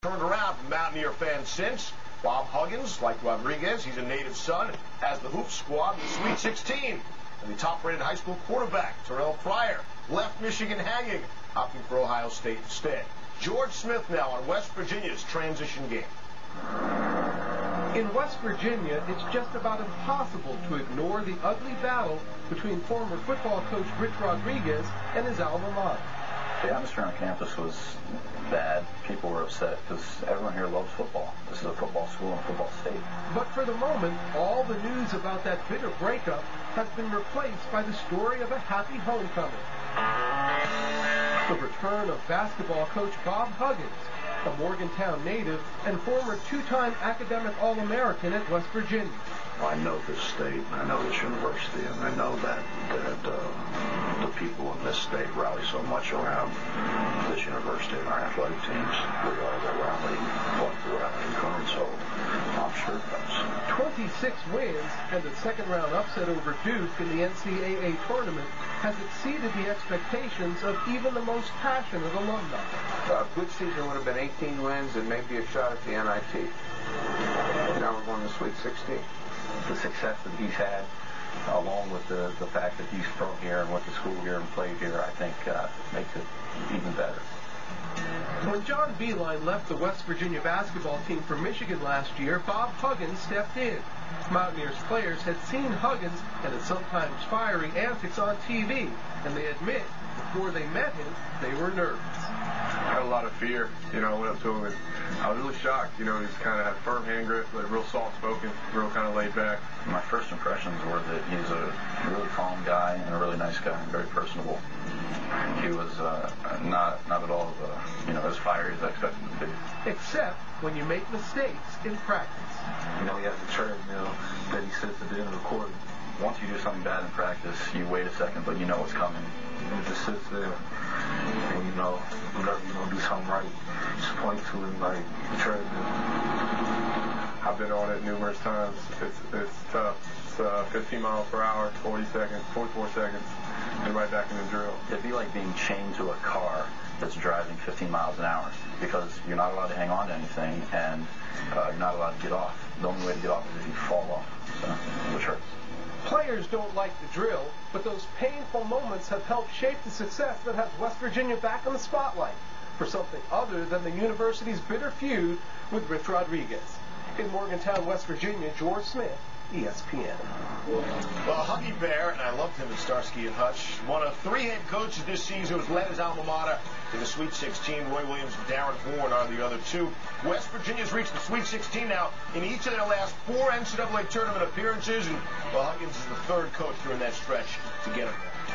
Turned around for Mountaineer fans since. Bob Huggins, like Rodriguez, he's a native son, has the Hoop squad in the Sweet 16. And the top-rated high school quarterback, Terrell Pryor, left Michigan hanging, opting for Ohio State instead. George Smith now on West Virginia's transition game. In West Virginia, it's just about impossible to ignore the ugly battle between former football coach Rich Rodriguez and his alma mater. The atmosphere on campus was bad. People were upset because everyone here loves football. This is a football school and a football state. But for the moment, all the news about that bitter breakup has been replaced by the story of a happy homecoming. The return of basketball coach Bob Huggins, a Morgantown native and former two-time academic All-American at West Virginia. I know this state, and I know this university, and I know that the people in this state rally so much around this university and our athletic teams. We are the rallying current, so I'm sure it does. 26 wins and a second-round upset over Duke in the NCAA tournament has exceeded the expectations of even the most passionate alumni. A good season would have been 18 wins and maybe a shot at the NIT. Now we're going to Sweet 16. The success that he's had, along with the fact that he's from here and went to school here and played here, I think makes it even better. When John Beilein left the West Virginia basketball team for Michigan last year, Bob Huggins stepped in. Mountaineers players had seen Huggins and his sometimes fiery antics on TV, and they admit before they met him, they were nervous. I had a lot of fear, I went up to him and I was really shocked, he's kind of had firm hand grip, but real soft-spoken, real kind of laid back. My first impressions were that he's a really calm guy and a really nice guy and very personable. He was not at all as fiery as I expected him to be. Except when you make mistakes in practice. He has a treadmill that he sits at the end of the court. Once you do something bad in practice, you wait a second, but you know what's coming. He just sits there, and whenever you don't do something right, you just point to him like the treadmill. I've been on it numerous times. It's tough. It's 15 miles per hour, 44 seconds, and right back in the drill. It'd be like being chained to a car that's driving 15 miles an hour because you're not allowed to hang on to anything and you're not allowed to get off. The only way to get off is if you fall off, which hurts. Players don't like the drill, but those painful moments have helped shape the success that has West Virginia back in the spotlight for something other than the university's bitter feud with Rich Rodriguez. In Morgantown, West Virginia, George Smith, ESPN. Well, Huggy Bear, and I loved him at Starsky and Hutch, one of 3 head coaches this season who's led his alma mater to the Sweet 16. Roy Williams and Darren Horn are the other 2. West Virginia's reached the Sweet 16 now in each of their last 4 NCAA tournament appearances, and Huggins is the 3rd coach during that stretch to get him there.